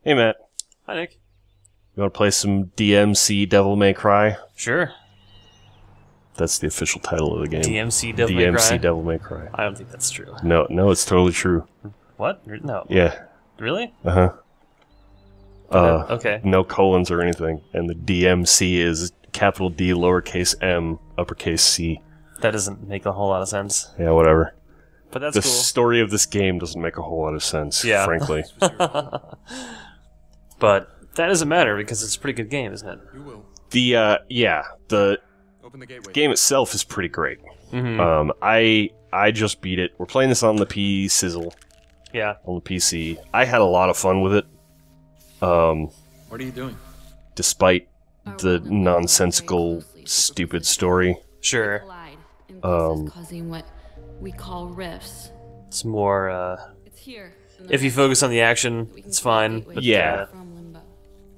Hey, Matt. Hi, Nick. You want to play some DmC Devil May Cry? Sure. That's the official title of the game. DmC Devil May Cry? DmC Devil May Cry. I don't think that's true. No, it's totally true. What? No. Yeah. Really? Uh-huh. Okay. No colons or anything. And the DmC is capital D, lowercase m, uppercase C. That doesn't make a whole lot of sense. Yeah, whatever. But that's The cool. story of this game doesn't make a whole lot of sense, Yeah. frankly. But that doesn't matter because it's a pretty good game, isn't it? You will. The Open the gateway. game itself is pretty great. Mm-hmm. I just beat it. We're playing this on the Sizzle. Yeah. On the PC. I had a lot of fun with it. What are you doing? Despite the nonsensical, stupid story. Sure. Causing what we call rifts. It's more, It's here. if you focus on the action, it's fine. But, Yeah. From limbo.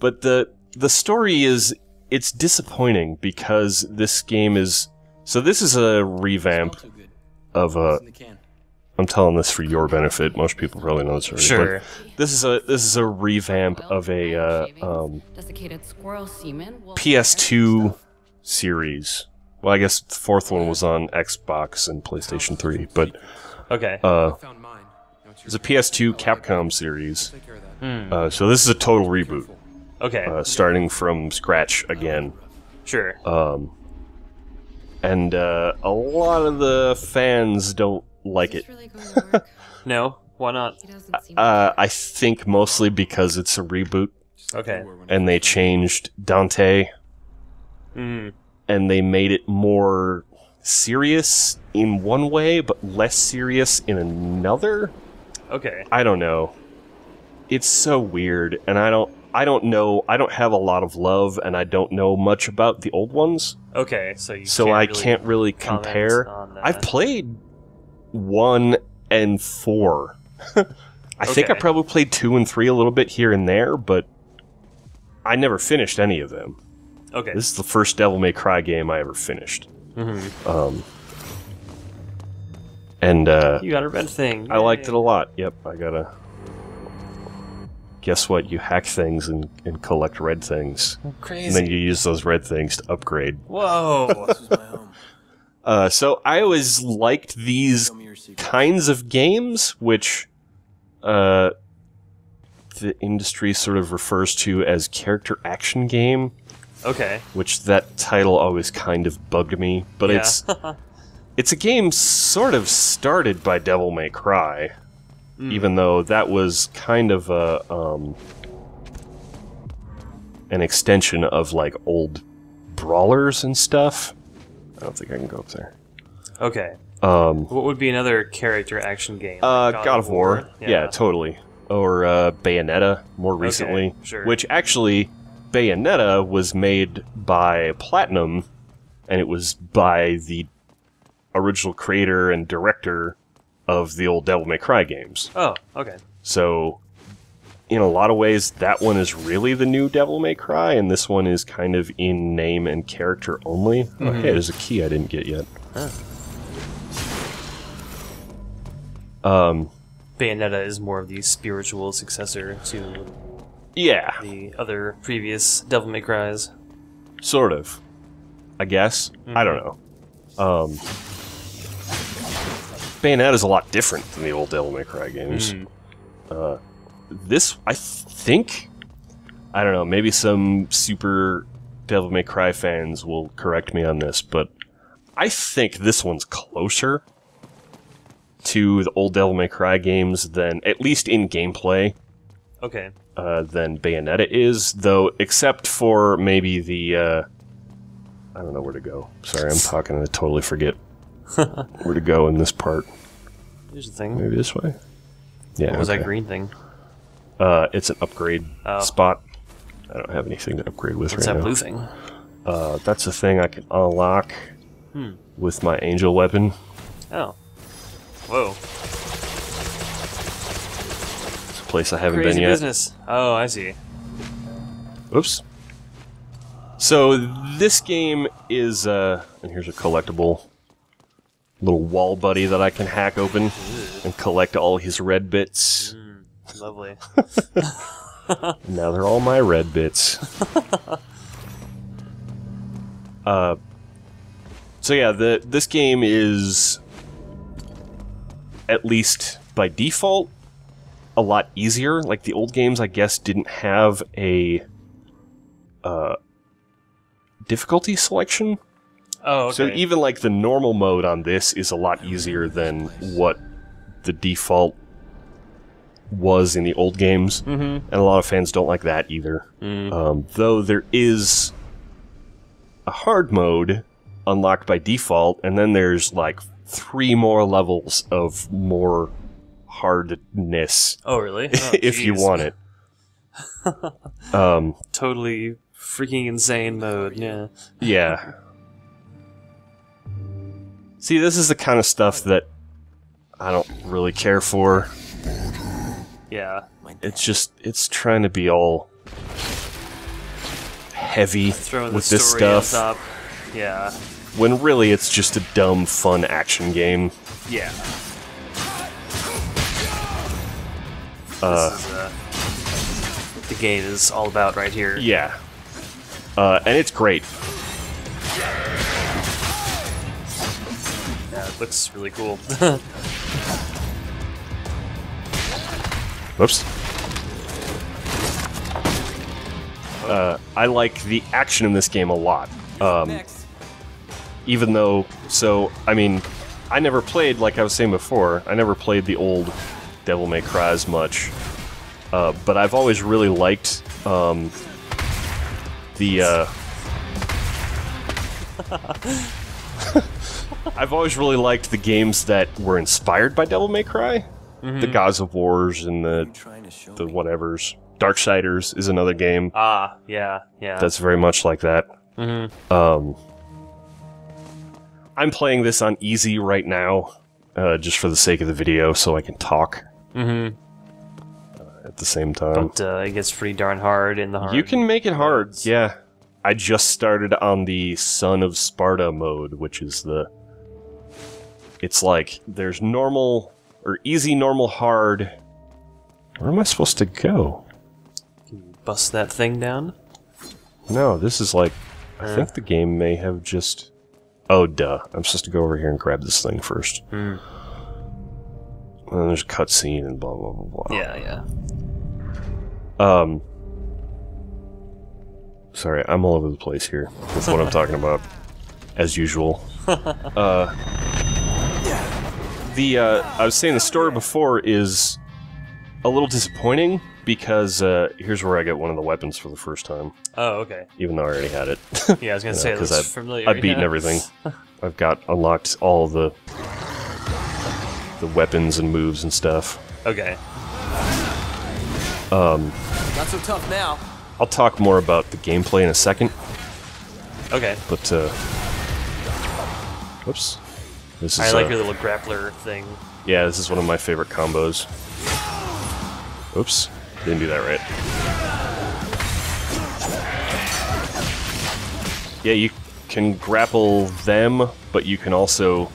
But the story it's disappointing because this game is... So this is a revamp Smell too good. of a... In the can. I'm telling this for your benefit. Most people probably know this already. Sure. But this is a revamp of a Desiccated squirrel semen. PS2 series. Well, I guess the fourth one was on Xbox and PlayStation 3, but Okay. I found mine. Now it's it's a PS2 Capcom series. Take care of that. So this is a total reboot, Okay. starting from scratch again. Sure. And a lot of the fans don't like it. Is this really going to work? No? Why not? He doesn't seem I think mostly because it's a reboot, Okay. and they changed Dante, Mm. and they made it more serious in one way, but less serious in another. Okay. I don't know. It's so weird, and I don't know. I don't have a lot of love, and I don't know much about the old ones, Okay, so you so I can't really comment compare. on that. I've played 1 and 4. I think I Okay. probably played 2 and 3 a little bit here and there, but I never finished any of them. Okay. This is the first Devil May Cry game I ever finished. And You got a red thing. I liked it Yay. a lot. Yep, I gotta... Guess what? You hack things and collect red things. Crazy. And then you use those red things to upgrade. Whoa. This is my home. So I always liked these Tell me your secret. kinds of games, which the industry sort of refers to as character action game, Okay. which that title always kind of bugged me. But Yeah. it's a game sort of started by Devil May Cry, even though that was kind of an extension of like old brawlers and stuff. I don't think I can go up there. Okay. What would be another character action game? Like God of War. Yeah, totally. Or Bayonetta, more recently. sure. Which actually, Bayonetta was made by Platinum, and it was by the original creator and director of the old Devil May Cry games. Oh, okay. So, in a lot of ways, that one is really the new Devil May Cry, and this one is kind of in name and character only. Oh, hey, there's a key I didn't get yet. Bayonetta is more of the spiritual successor to Yeah, the other previous Devil May Cries. sort of. I guess. I don't know. Bayonetta's a lot different than the old Devil May Cry games. This, I think... I don't know, maybe some super Devil May Cry fans will correct me on this, but I think this one's closer to the old Devil May Cry games than, at least in gameplay, Okay. than Bayonetta is, though, except for maybe the, I don't know where to go. Sorry, I'm talking and I totally forget where to go in this part. Here's the thing. Maybe this way? Yeah, What was okay. that green thing? It's an upgrade Oh. spot. I don't have anything to upgrade with What's right that now. blue thing? That's a thing I can unlock with my angel weapon. Oh. Whoa. It's a place I haven't Crazy been yet. business. Oh, I see. Oops. So this game is, and here's a collectible little wall buddy that I can hack open and collect all his red bits. Lovely. Now they're all my red bits. So yeah, this game is, at least by default, a lot easier. Like, the old games, I guess, didn't have a difficulty selection. Oh, okay. So even, like, the normal mode on this is a lot easier than what the default was in the old games. And a lot of fans don't like that either. Though there is a hard mode unlocked by default, and then there's, like, 3 more levels of more hardness. Oh, really? Oh, if you jeez. want it. Totally freaking insane mode, yeah. Yeah. See, this is the kind of stuff that I don't really care for. Yeah. It's trying to be all heavy Throwing with the this story on stuff, top. Yeah. when really it's just a dumb, fun action game. Yeah. This is what the game is all about right here. Yeah. And it's great. Yeah, it looks really cool. Whoops. I like the action in this game a lot. Even though, I mean, I never played, like I was saying before, I never played the old Devil May Cry as much. But I've always really liked I've always really liked the games that were inspired by Devil May Cry. The Gods of Wars and the whatevers. Darksiders is another game. Ah, yeah. That's very much like that. I'm playing this on easy right now, just for the sake of the video, so I can talk at the same time. But it gets pretty darn hard in the hard. You can make it hard, yeah. I just started on the Son of Sparta mode, which is it's like, there's normal, or easy, normal, hard. Where am I supposed to go? Bust that thing down? No, this is like, I think the game may have just... Oh, duh. I'm supposed to go over here and grab this thing first. And then there's a cutscene and blah, blah, blah, blah. Yeah. Sorry, I'm all over the place here with what I'm talking about, as usual. I was saying the story before is a little disappointing because here's where I get one of the weapons for the first time. Oh, okay. Even though I already had it. Yeah, I was gonna say because that's familiar. I've beaten everything. I've got unlocked all the weapons and moves and stuff. Okay. Not so tough now. I'll talk more about the gameplay in a second. Okay. But whoops. This is I like your little grappler thing. yeah, this is one of my favorite combos. Oops, didn't do that right. Yeah, you can grapple them, but you can also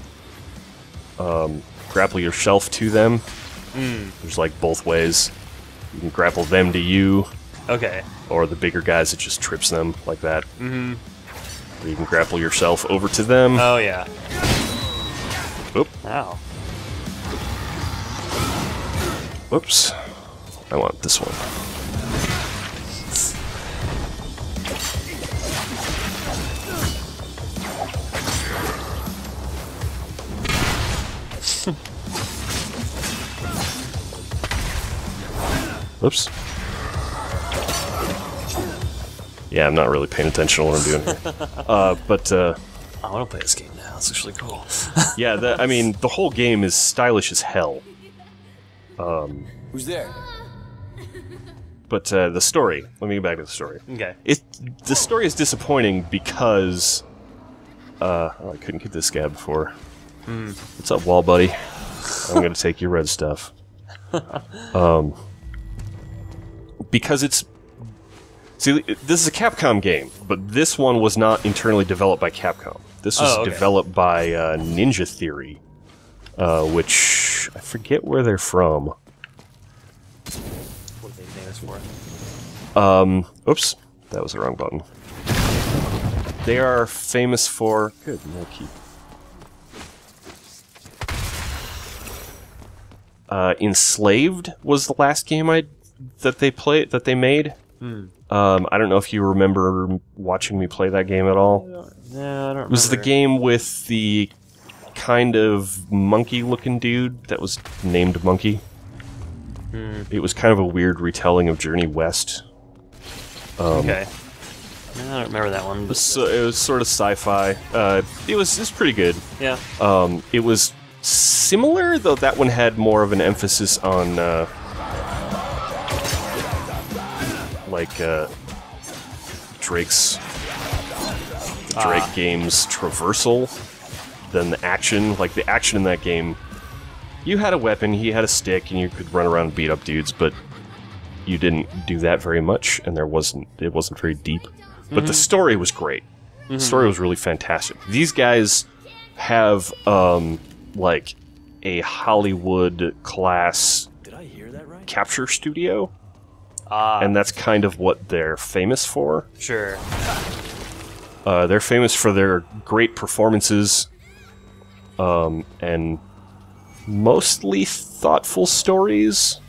grapple yourself to them. There's like both ways. You can grapple them to you, Okay. or the bigger guys, it just trips them like that. Or you can grapple yourself over to them. Oh, yeah. Oop. Ow. Whoops. I want this one. Whoops. Yeah, I'm not really paying attention to what I'm doing here. I want to play this game now. It's actually cool. Yeah, I mean, the whole game is stylish as hell. Who's there? But the story, let me get back to the story. Okay. The story is disappointing because I couldn't get this guy before. What's up, wall buddy? I'm gonna take your red stuff. Because it's... See, this is a Capcom game, but this one was not internally developed by Capcom. This was developed by Ninja Theory, which I forget where they're from. What are they famous for? Oops, that was the wrong button. They are famous for... Good, no key. Enslaved was the last game that they made. I don't know if you remember watching me play that game at all. No, I don't remember. It was the game with the kind of monkey-looking dude that was named Monkey. It was kind of a weird retelling of Journey West. Okay. No, I don't remember that one. It was sort of sci-fi. It was pretty good. Yeah. It was similar, though that one had more of an emphasis on Drake game's traversal than the action. Like, the action in that game, you had a weapon, he had a stick, and you could run around and beat up dudes, but you didn't do that very much, and it wasn't very deep. But the story was great. The story was really fantastic. These guys have like a Hollywood class capture studio. And that's kind of what they're famous for. Sure. They're famous for their great performances, and mostly thoughtful stories.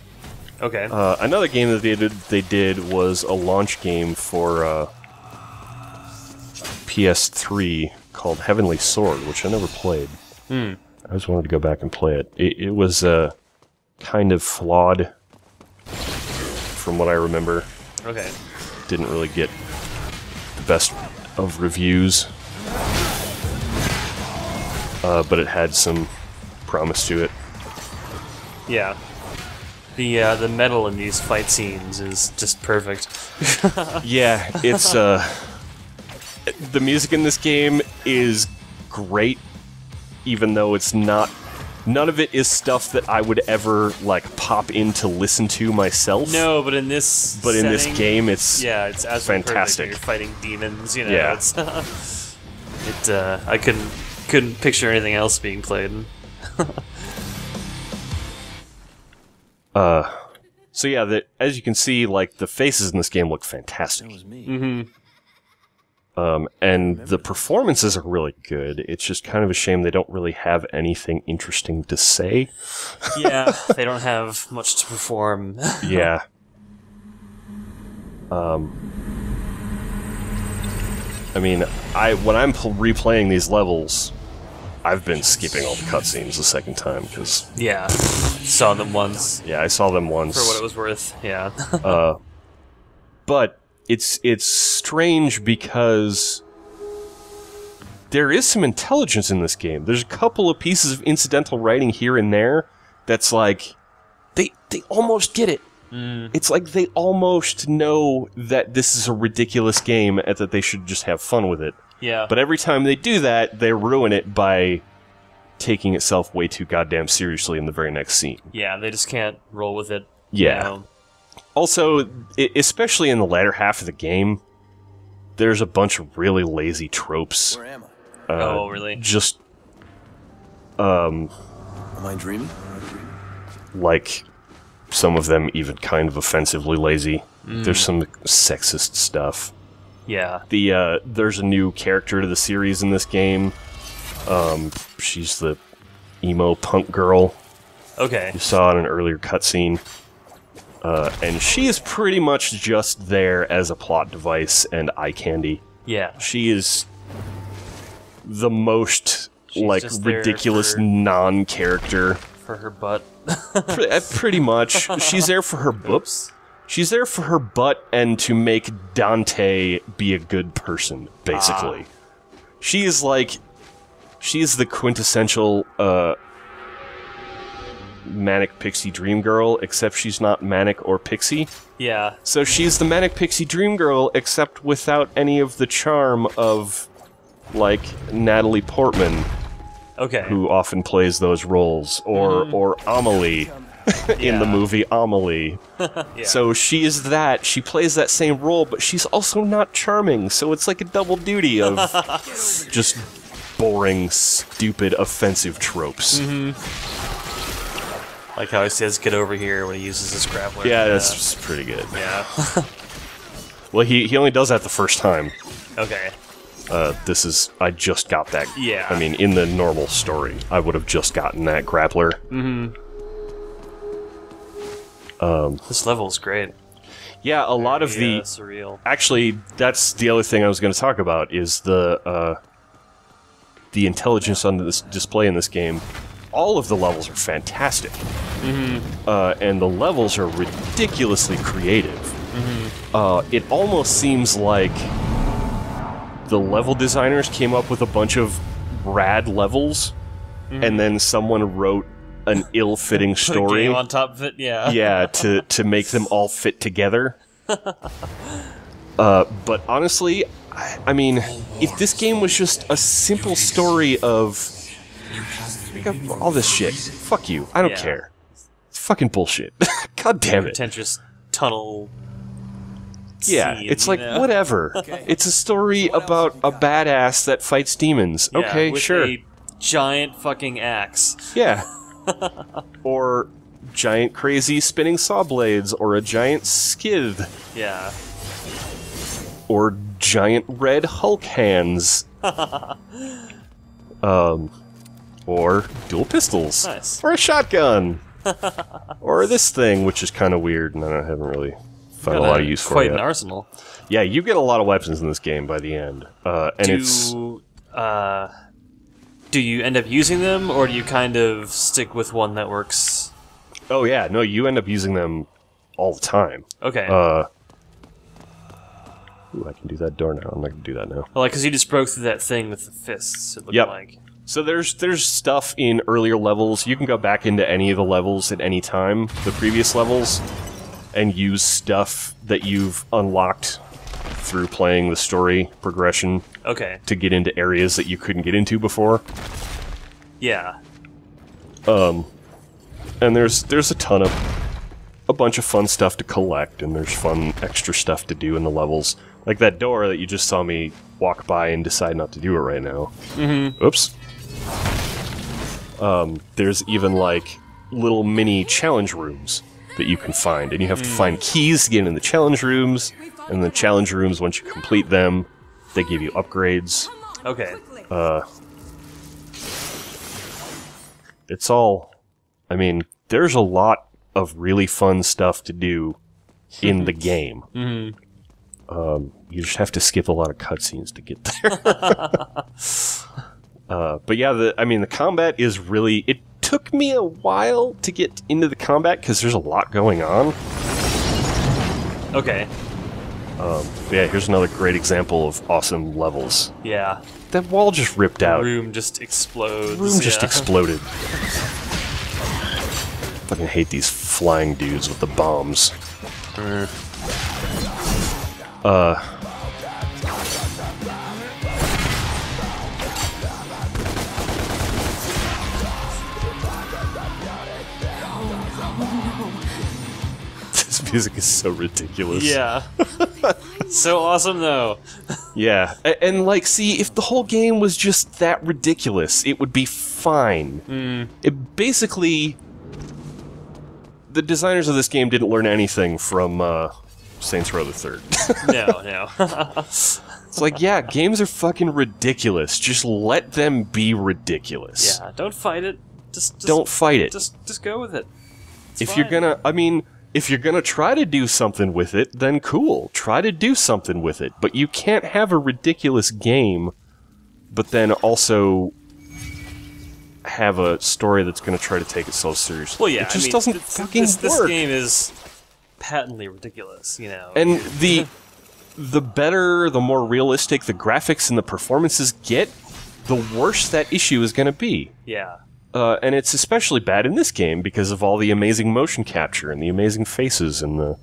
Okay. Another game that they did was a launch game for PS3 called Heavenly Sword, which I never played. I just wanted to go back and play it. It was kind of flawed, from what I remember. Okay. Didn't really get the best of reviews, but it had some promise to it. Yeah. The metal in these fight scenes is just perfect. Yeah, it's the music in this game is great, even though it's not. None of it is stuff that I would ever like pop in to listen to myself. No, but in this in this game, it's it's absolutely fantastic. Perfect. You're fighting demons, you know. Yeah. It's, I couldn't picture anything else being played. So yeah, as you can see, like the faces in this game look fantastic. And the performances are really good. It's just kind of a shame they don't really have anything interesting to say. Yeah, they don't have much to perform. Yeah. I mean, when I'm replaying these levels, I've been skipping all the cutscenes the second time, because... Yeah, saw them once. Yeah, I saw them once. For what it was worth, yeah. But it's strange because there is some intelligence in this game. There's a couple of pieces of incidental writing here and there that's like, they almost get it. It's like they almost know that this is a ridiculous game and that they should just have fun with it. Yeah. But every time they do that, they ruin it by taking itself way too goddamn seriously in the very next scene. Yeah, they just can't roll with it. Yeah. You know? Also, especially in the latter half of the game, there's a bunch of really lazy tropes. Where am I? Oh, really? Just, Am I dreaming? like, some of them even kind of offensively lazy. There's some sexist stuff. Yeah. There's a new character to the series in this game. She's the emo punk girl. Okay. You saw in an earlier cutscene. And she is pretty much just there as a plot device and eye candy. Yeah. She is the most, like, just there ridiculous for- non-character. For her butt. Pretty much. She's there for her books. She's there for her butt and to make Dante be a good person, basically. She is like... She's the quintessential, manic pixie dream girl, except she's not manic or pixie. Yeah. So she's the manic pixie dream girl, except without any of the charm of, like, Natalie Portman, Okay. who often plays those roles, or Amelie in the Yeah. movie Amelie. Yeah. So she is that. She plays that same role, but she's also not charming. So it's like a double duty of just boring, stupid, offensive tropes. Like how he says, "Get over here" when he uses his grappler. Yeah, that's pretty good. Yeah. Well, he only does that the first time. Okay. I just got that. Yeah. I mean, in the normal story, I would have just gotten that grappler. This level's great. Yeah, a lot of the... surreal. Actually, that's the other thing I was going to talk about, is the intelligence on this display in this game. All of the levels are fantastic. And the levels are ridiculously creative. It almost seems like the level designers came up with a bunch of rad levels, and then someone wrote an ill-fitting story game on top of it, yeah. Yeah, to make them all fit together. But honestly, I mean, if this game was just a simple story of all this shit, fuck you, I don't care. It's fucking bullshit. God damn it. Pretentious tunnel. Yeah, scene, it's like, whatever. It's a story about a badass that fights demons. Yeah, Okay, with sure. a giant fucking axe. Yeah. Or giant crazy spinning saw blades, or a giant skid, Yeah. or giant red Hulk hands. Or dual pistols. Nice. Or a shotgun. Or this thing, which is kind of weird, and I haven't really found a lot of use for Quite it an yet. arsenal. Yeah, you get a lot of weapons in this game by the end. Do you end up using them, or do you kind of stick with one that works? Oh yeah, no, you end up using them all the time. Okay. Ooh, I can do that door now. I'm not gonna do that now. Well, like, because you just broke through that thing with the fists, it looked Yep. like. So there's stuff in earlier levels. You can go back into any of the levels at any time, the previous levels, and use stuff that you've unlocked through playing the story progression Okay. to get into areas that you couldn't get into before. Yeah. And there's a bunch of fun stuff to collect, and there's fun extra stuff to do in the levels. Like that door that you just saw me walk by and decide not to do it right now. Oops. There's even like little mini challenge rooms that you can find, and you have to find keys to get in the challenge rooms, and the challenge rooms, once you complete them, they give you upgrades. Okay. It's all... I mean, there's a lot of really fun stuff to do in the game. You just have to skip a lot of cutscenes to get there. But yeah, the combat is really... It took me a while to get into the combat, because there's a lot going on. Okay. Yeah, here's another great example of awesome levels. Yeah. That wall just ripped out. The room just explodes. The room just yeah. exploded. Fucking hate these flying dudes with the bombs. This music is so ridiculous. Yeah. So awesome, though. Yeah, and like, see, if the whole game was just that ridiculous, it would be fine. It basically... The designers of this game didn't learn anything from Saints Row the Third. No. It's like, yeah, games are fucking ridiculous. Just let them be ridiculous. Yeah, don't fight it. Just Don't fight it. Just go with it. It's If fine. you're gonna, I mean, if you're gonna try to do something with it, then cool. Try to do something with it. But you can't have a ridiculous game, but then also have a story that's gonna try to take itself seriously. Well, yeah, it just I mean, doesn't fucking this work. game is patently ridiculous, you know. And the better, the more realistic the graphics and the performances get, the worse that issue is gonna be. Yeah. And it's especially bad in this game because of all the amazing motion capture and the amazing faces and the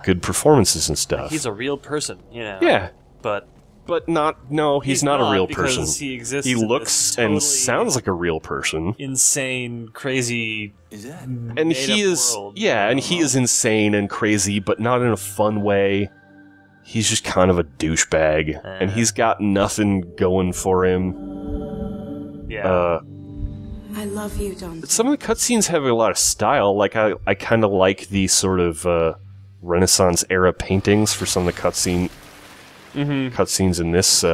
good performances and stuff. He's a real person, you know. Yeah. But not, no, he's not a real person. because he exists He in looks this and totally sounds like a real person. insane, crazy. And he is, world. yeah, and he is insane and crazy, but not in a fun way. He's just kind of a douchebag, and he's got nothing going for him. Yeah. I love you, Don. Some of the cutscenes have a lot of style. Like, I kind of like the sort of Renaissance era paintings for some of the cutscenes in this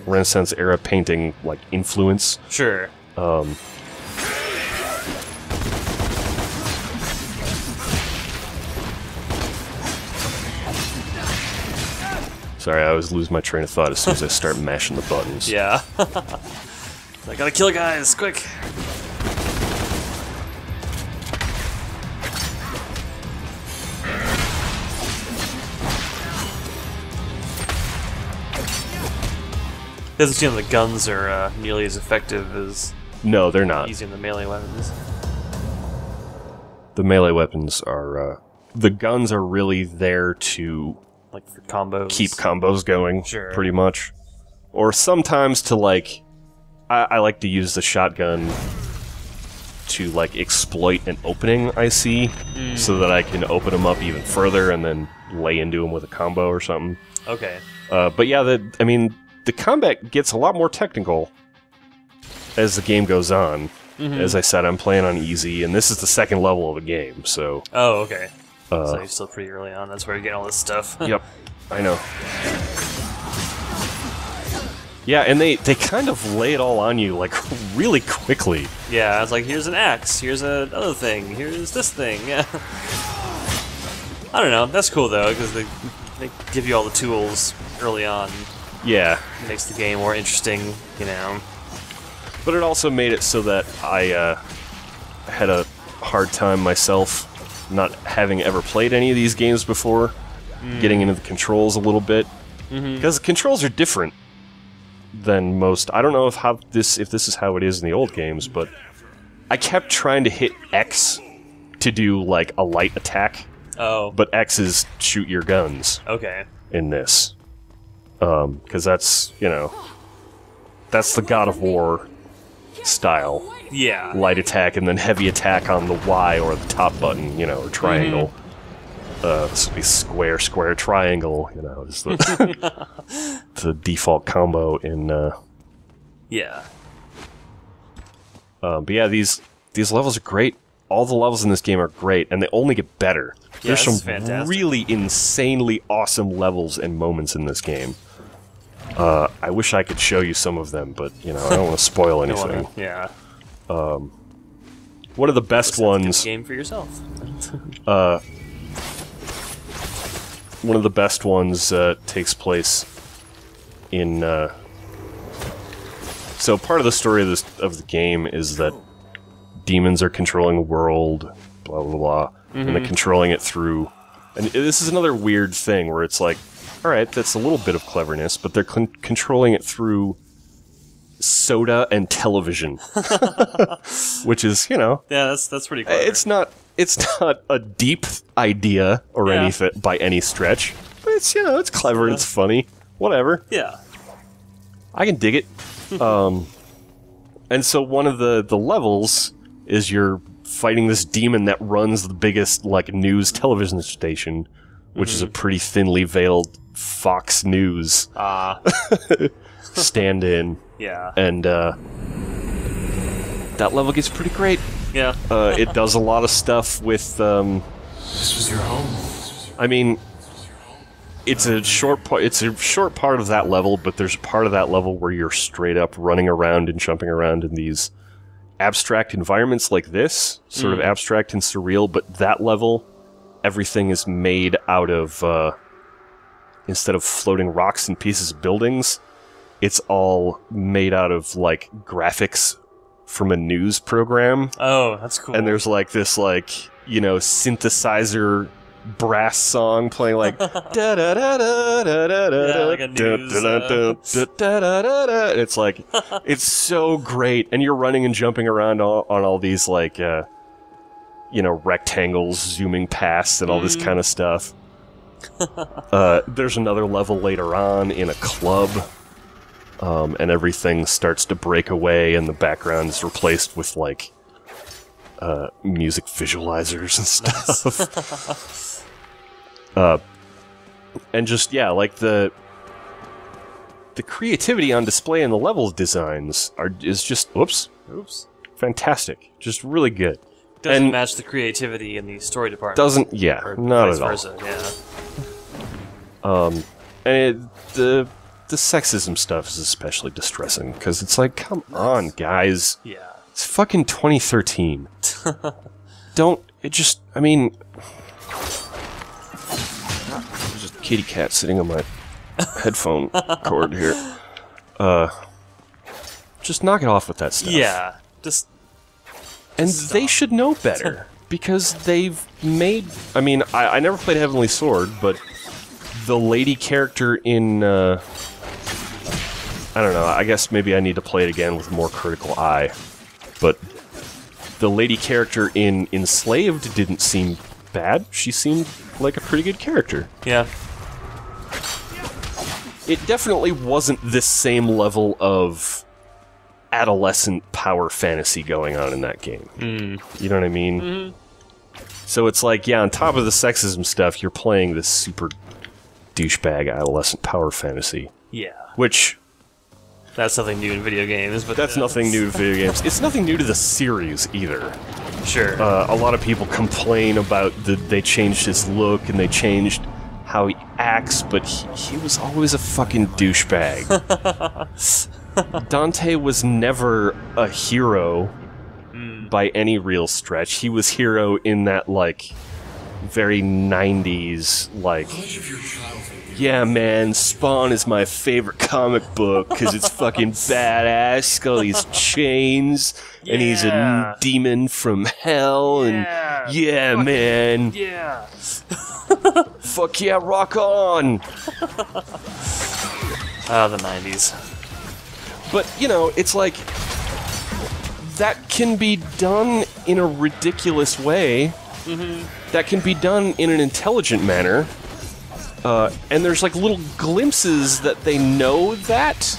Renaissance era painting like influence. Sure. Sorry, I always lose my train of thought as soon as I start mashing the buttons. Yeah. I gotta kill guys, quick! Doesn't seem the guns are nearly as effective as No, they're not. using the melee weapons. The melee weapons are... the guns are really there to Like for combos. keep combos going, Sure. pretty much. Or sometimes to, like... I like to use the shotgun to, like, exploit an opening I see, so that I can open them up even further and then lay into them with a combo or something. Okay. But yeah, the combat gets a lot more technical as the game goes on. As I said, I'm playing on easy, and this is the second level of the game, so... Oh, okay. So you're still pretty early on. That's where you're getting all this stuff. Yep, I know. Yeah, and they kind of lay it all on you, like, really quickly. Yeah, I was like, here's an axe, here's another thing, here's this thing. Yeah. I don't know, that's cool though, because they give you all the tools early on. Yeah. It makes the game more interesting, you know. But it also made it so that I had a hard time myself not having ever played any of these games before, getting into the controls a little bit. Because the controls are different than most. I don't know if this is how it is in the old games, but I kept trying to hit X to do like a light attack. Oh. But X is shoot your guns Okay. in this. Because that's, you know, that's the God of War style. Yeah. Light attack and then heavy attack on the Y or the top button, you know, or triangle. This would be square, square, triangle, you know, is the, the default combo in, Yeah. but yeah, these levels are great. All the levels in this game are great, and they only get better. Yeah, There's some this is fantastic. really insanely awesome levels and moments in this game. I wish I could show you some of them, but, you know, I don't want to spoil Don't anything. wanna- yeah. One of the best ones... Game for yourself. One of the best ones takes place in... So part of the story of the game is that demons are controlling the world, blah, blah, blah, and they're controlling it through... And this is another weird thing where it's like, alright, that's a little bit of cleverness, but they're controlling it through soda and television. Which is, you know... Yeah, that's pretty clever. It's not a deep idea or Yeah. anything by any stretch, but it's, you know, it's clever and it's funny. Whatever. Yeah. I can dig it. And so one of the levels is you're fighting this demon that runs the biggest, like, news television station, which is a pretty thinly veiled Fox News stand-in. Yeah. And that level gets pretty great. Yeah. It does a lot of stuff with, This was your home. I mean, it's a short part of that level, but there's a part of that level where you're straight up running around and jumping around in these abstract environments like this, sort of abstract and surreal, but that level, everything is made out of, instead of floating rocks and pieces of buildings, it's all made out of, like, graphics from a news program. Oh, that's cool. And there's, like, this, like, you know, synthesizer brass song playing, like, da-da-da-da-da-da-da-da, like a news, da-da-da-da-da-da-da. It's like, it's so great. And you're running and jumping around on all these, like, you know, rectangles zooming past and all this kind of stuff. There's another level later on in a club, and everything starts to break away and the background is replaced with, like, music visualizers and stuff. And just, yeah, like, the creativity on display in the level designs is just, oops, Oops. fantastic. Just really good. Doesn't match the creativity in the story department. Doesn't, yeah, or not vice at all. versa, yeah. And the sexism stuff is especially distressing, because it's like, come on, guys. Yeah. It's fucking 2013. I mean... There's just a kitty cat sitting on my headphone cord here. Just knock it off with that stuff. Yeah. Just... And they should know better, because they've made... I mean, I never played Heavenly Sword, but the lady character in... I don't know, I guess maybe I need to play it again with a more critical eye. But the lady character in Enslaved didn't seem bad. She seemed like a pretty good character. Yeah. It definitely wasn't this same level of adolescent power fantasy going on in that game. You know what I mean? Mm-hmm. So it's like, yeah, on top of the sexism stuff, you're playing this super douchebag adolescent power fantasy. Yeah. Which... That's nothing new in video games, but... That's nothing new to video games. It's nothing new to the series, either. Sure. A lot of people complain about they changed his look and they changed how he acts, but he was always a fucking douchebag. Dante was never a hero by any real stretch. He was hero in that, like, very 90s, like... Yeah, man, Spawn is my favorite comic book because it's fucking badass. He's got all these chains, and he's a demon from hell, and yeah, man. Yeah. Fuck yeah, rock on. The 90s. But, you know, it's like, that can be done in a ridiculous way. That can be done in an intelligent manner. And there's like little glimpses that they know that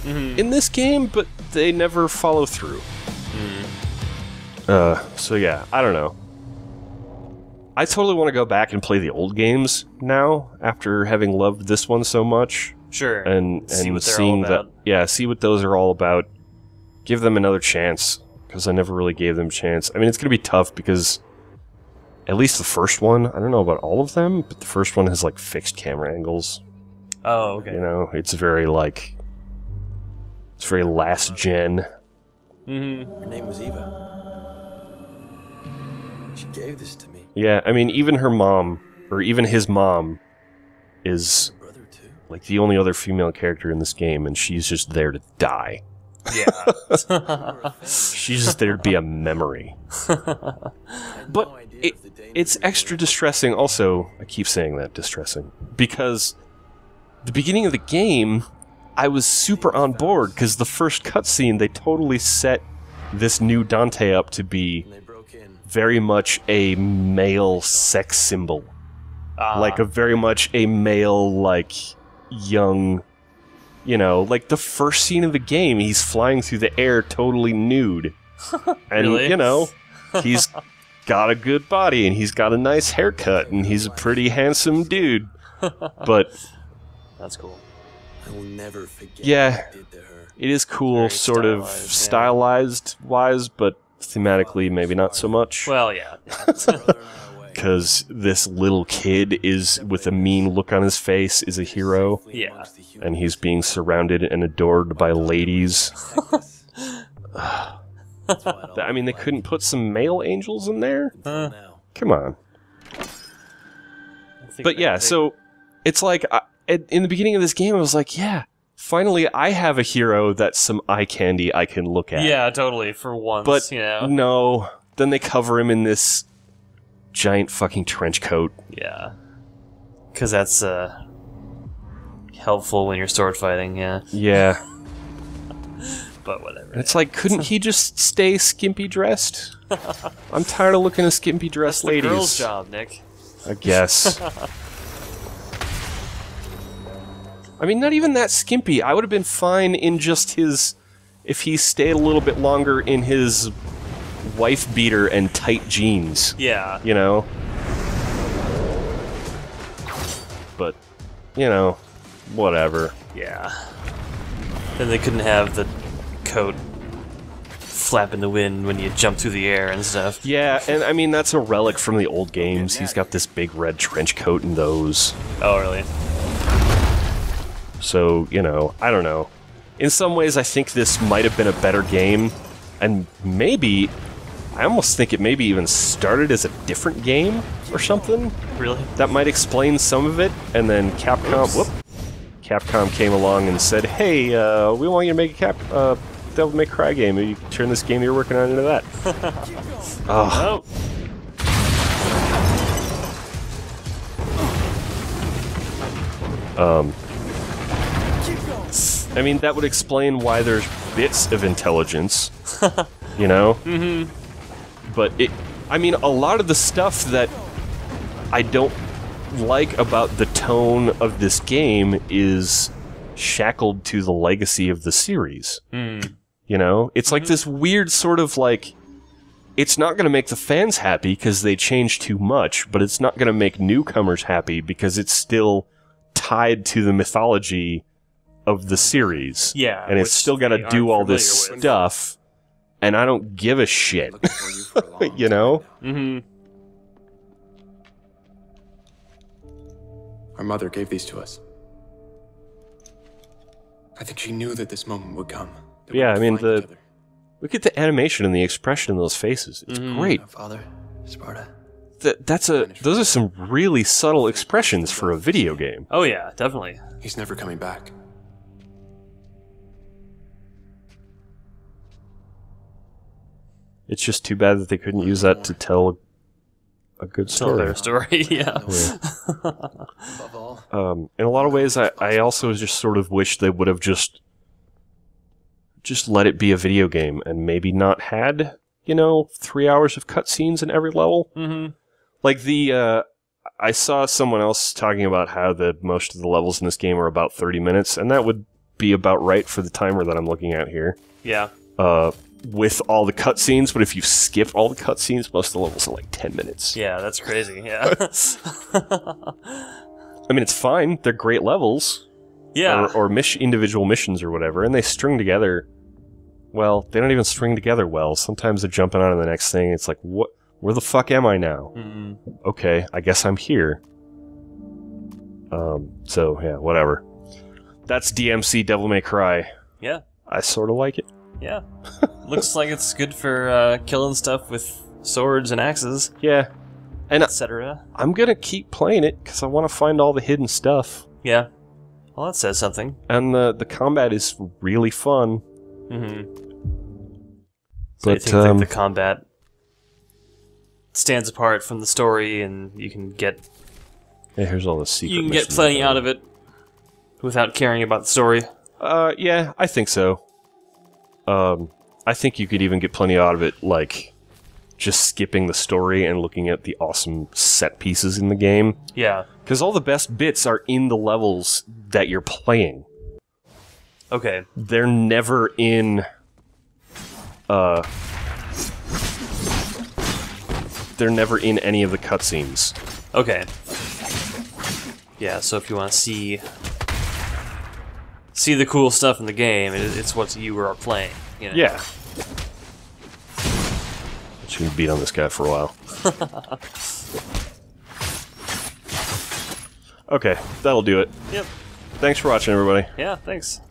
in this game, but they never follow through. So yeah, I don't know. I totally want to go back and play the old games now, after having loved this one so much. Sure. And see what they're seeing all about. that, yeah, see what those are all about. Give them another chance, because I never really gave them a chance. I mean, it's going to be tough because... At least the first one, I don't know about all of them, but the first one has, like, fixed camera angles. Oh, okay. You know, it's very, like... It's very last gen. Her name was Eva. She gave this to me. Yeah, I mean, even her mom, or even his mom, is, Brother too. like, the only other female character in this game, and she's just there to die. Yeah. She's just there to be a memory. But it's extra distressing also, I keep saying that, distressing, because the beginning of the game, I was super on board, because the first cutscene, they totally set this new Dante up to be very much a male sex symbol. Like, a very much a male, like, young... You know, like the first scene of the game, he's flying through the air totally nude. And, Really? you know, he's got a good body, and he's got a nice haircut, and he's a pretty handsome dude. But... That's cool. I will never forget Yeah, what I did to her. it is cool, Very sort of stylized-wise, but thematically maybe not so much. Well, yeah. Brother and I away. Because this little kid is, with a mean look on his face, is a hero. Yeah. And he's being surrounded and adored by ladies. I mean, they couldn't put some male angels in there? Now. Come on. But yeah, so it's like, in the beginning of this game, I was like, yeah, finally I have a hero that's some eye candy I can look at. Yeah, totally, for once, But you know? no, then they cover him in this giant fucking trench coat. Yeah. Because that's, helpful when you're sword fighting, yeah. Yeah. But whatever. It's like, couldn't he just stay skimpy dressed? I'm tired of looking at skimpy dressed The ladies. girl's job, Nick. I guess. I mean, not even that skimpy. I would have been fine in just his... If he stayed a little bit longer in his wife beater and tight jeans. Yeah. You know? But, you know, whatever. Yeah. Then they couldn't have the coat flap in the wind when you jump through the air and stuff. Yeah, and I mean, that's a relic from the old games. He's got this big red trench coat in those. Oh, really? So, you know, I don't know. In some ways, I think this might have been a better game, and maybe, I almost think it maybe even started as a different game or something. Really? That might explain some of it, and then Capcom came along and said, hey, we want you to make a Devil May Cry game. You turn this game you're working on into that. Oh. I mean, that would explain why there's bits of intelligence, you know? Mm-hmm. But I mean, a lot of the stuff that I don't like about the tone of this game is shackled to the legacy of the series. Mm. You know? It's like this weird sort of like, it's not going to make the fans happy because they changed too much, but it's not going to make newcomers happy because it's still tied to the mythology of the series. Yeah. And it's still got to do all this stuff, and I don't give a shit. You know? Mm-hmm. Our mother gave these to us. I think she knew that this moment would come. Yeah, I mean, look at the animation and the expression in those faces. It's great. Father, Sparta. Those are some really subtle expressions for a video game. Oh yeah, definitely. He's never coming back. It's just too bad that they couldn't use that to tell a good Tell story. their story, yeah. Above all, In a lot of ways, I also just sort of wish they would have just let it be a video game and maybe not had, you know, 3 hours of cutscenes in every level. Mm-hmm. Like I saw someone else talking about how most of the levels in this game are about 30 minutes, and that would be about right for the timer that I'm looking at here. Yeah. With all the cutscenes, but if you skip all the cutscenes, most of the levels are like 10 minutes. Yeah, that's crazy, yeah. I mean, it's fine. They're great levels. Yeah. Or individual missions or whatever, and they string together. Well, they don't even string together well. Sometimes they're jumping on to the next thing. It's like, what? Where the fuck am I now? Mm-hmm. Okay, I guess I'm here. So, yeah, whatever. That's DmC Devil May Cry. Yeah. I sort of like it. Yeah. Looks like it's good for killing stuff with swords and axes. Yeah. And etc. I'm gonna keep playing it, because I want to find all the hidden stuff. Yeah. Well, that says something. And the combat is really fun. Mm-hmm. So But, I think that the combat stands apart from the story, and you can get... Yeah, here's all the secret You can get missions plenty there. out of it without caring about the story. Yeah, I think so. I think you could even get plenty out of it, like, just skipping the story and looking at the awesome set pieces in the game. Yeah. Because all the best bits are in the levels that you're playing. Okay. They're never in... They're never in any of the cutscenes. Okay. Yeah, so if you want to see the cool stuff in the game, it's what you are playing. You know? Yeah. Just gonna beat on this guy for a while. Okay, that'll do it. Yep. Thanks for watching, everybody. Yeah, thanks.